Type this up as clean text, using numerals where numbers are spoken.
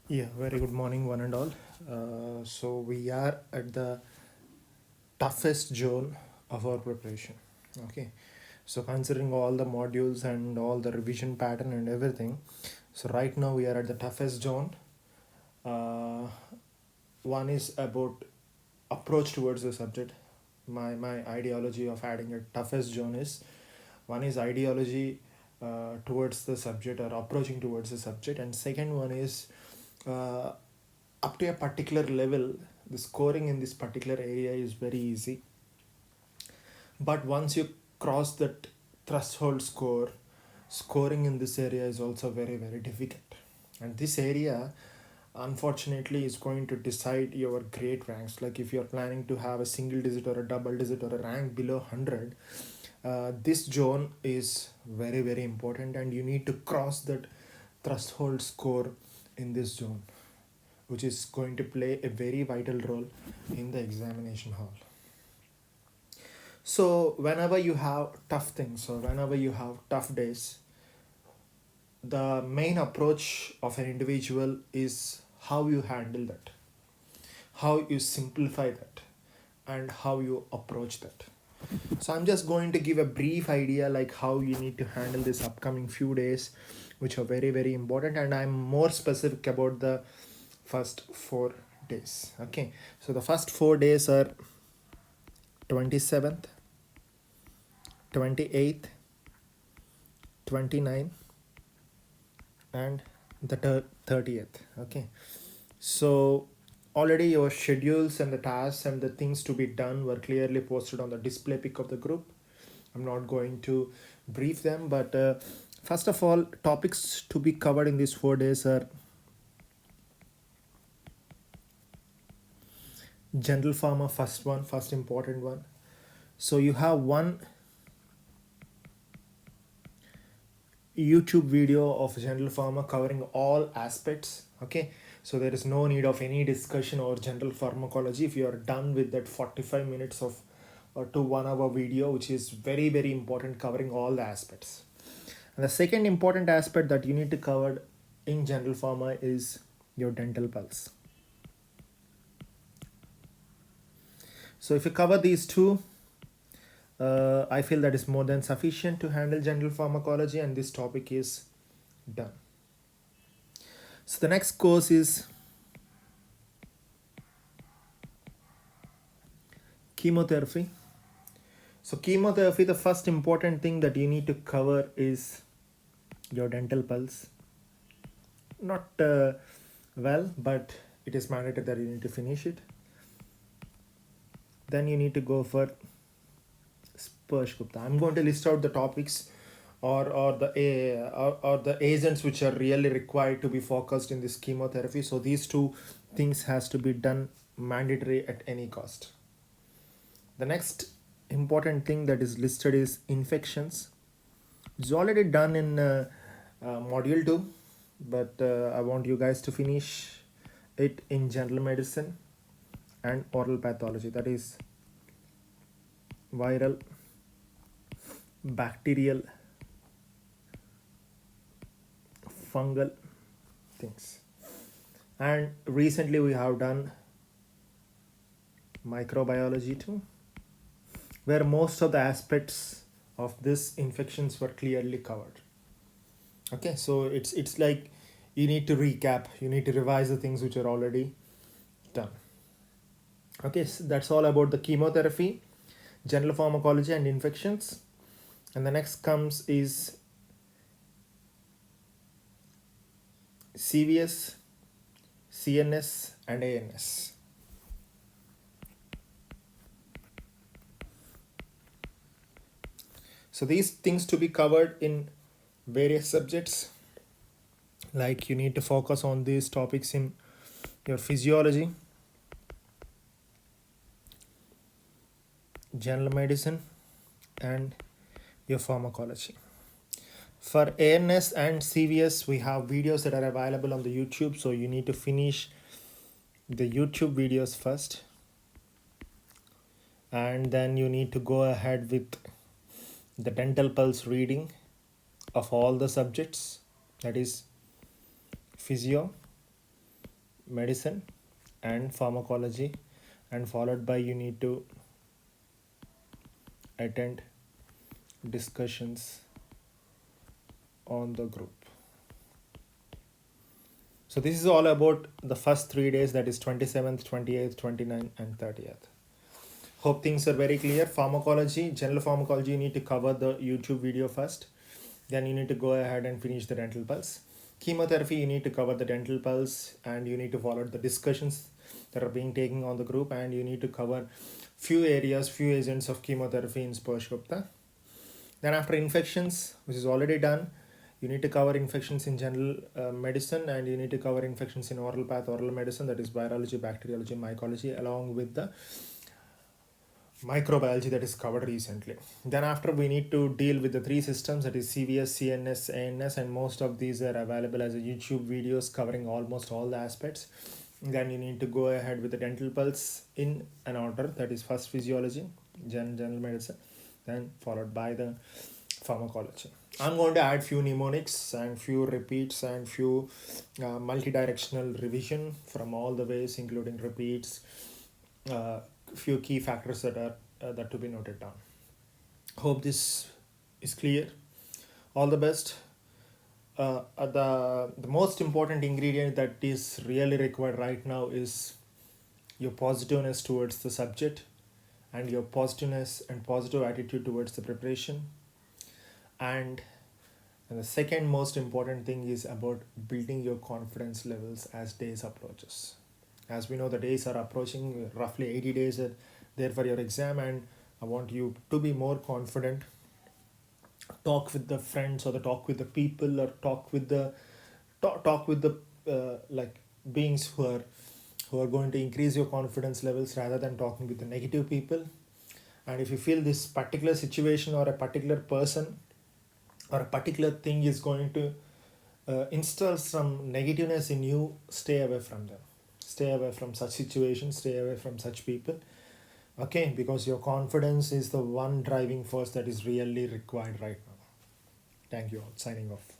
Yeah, very good morning, one and all. So we are at the toughest zone of our preparation. Okay, so considering all the modules and all the revision pattern and everything, so right now we are at the toughest zone. Uh, One is about approach towards the subject. My ideology of adding a toughest zone is one is ideology towards the subject or approaching towards the subject, and second one is uh, up to a particular level the scoring in this particular area is very easy, but once you cross that threshold score, scoring in this area is also very difficult. And this area unfortunately is going to decide your grade ranks. Like if you're planning to have a single digit or a double digit or a rank below 100, this zone is very important, and you need to cross that threshold score in this zone, which is going to play a very vital role in the examination hall. So whenever you have tough things or whenever you have tough days, the main approach of an individual is how you handle that, how you simplify that, and how you approach that. So I'm just going to give a brief idea like how you need to handle this upcoming few days, which are very important, and I'm more specific about the first 4 days. Okay, so the first 4 days are 27th, 28th, 29th, and the 30th. Okay, so already your schedules and the tasks and the things to be done were clearly posted on the display pic of the group. I'm not going to brief them, but first of all, topics to be covered in these 4 days are general pharma, first important one. So you have one YouTube video of general pharma covering all aspects. Okay, so there is no need of any discussion or general pharmacology if you are done with that 45 minutes of or to 1 hour video, which is very important, covering all the aspects. And the second important aspect that you need to cover in general pharma is your dental pulse. So if you cover these two, I feel that is more than sufficient to handle general pharmacology, and this topic is done. So the next course is chemotherapy. So chemotherapy, the first important thing that you need to cover is your dental pulse. Not well, but it is mandated that you need to finish it. Then you need to go for Sparsh Gupta. I'm going to list out the topics or the agents which are really required to be focused in this chemotherapy. So these two things has to be done mandatory at any cost. The next important thing that is listed is infections. It's already done in module 2, but I want you guys to finish it in general medicine and oral pathology, that is viral, bacterial, fungal things. And recently we have done microbiology too, where most of the aspects of this infections were clearly covered. Okay, so it's like you need to recap, you need to revise the things which are already done. Okay, so that's all about the chemotherapy, general pharmacology, and infections. And the next comes is CVS, CNS, and ANS. So these things to be covered in various subjects, like you need to focus on these topics in your physiology, general medicine, and your pharmacology. For ANS and CVS, we have videos that are available on the YouTube, so you need to finish the YouTube videos first, and then you need to go ahead with the dental pulse reading of all the subjects, that is physio, medicine and pharmacology, and followed by you need to attend discussions on the group. So this is all about the first 3 days, that is 27th, 28th, 29th and 30th. Hope things are very clear. Pharmacology, general pharmacology, you need to cover the YouTube video first. Then you need to go ahead and finish the dental pulse. Chemotherapy, you need to cover the dental pulse and you need to follow the discussions that are being taken on the group, and you need to cover few areas, few agents of chemotherapy in Sparshgupta. Then after infections, which is already done, you need to cover infections in general medicine, and you need to cover infections in oral path, oral medicine, that is virology, bacteriology, mycology, along with the microbiology that is covered recently. Then after, we need to deal with the three systems, that is CVS, CNS, ANS, and most of these are available as a YouTube videos covering almost all the aspects. Then you need to go ahead with the dental pulse in an order, that is first physiology, general medicine, then followed by the pharmacology. I'm going to add few mnemonics and few repeats and few multi-directional revision from all the ways, including repeats, few key factors that are that to be noted down. Hope this is clear. All the best. The most important ingredient that is really required right now is your positiveness towards the subject, and your positiveness and positive attitude towards the preparation. And the second most important thing is about building your confidence levels as days approaches. As we know, the days are approaching, roughly 80 days are there for your exam, and I want you to be more confident. Talk with the friends, or the talk with the people, or talk with the like beings who are going to increase your confidence levels, rather than talking with the negative people. And if you feel this particular situation or a particular person or a particular thing is going to instill some negativeness in you, stay away from them. Stay away from such situations, stay away from such people. Okay, because your confidence is the one driving force that is really required right now. Thank you all. Signing off.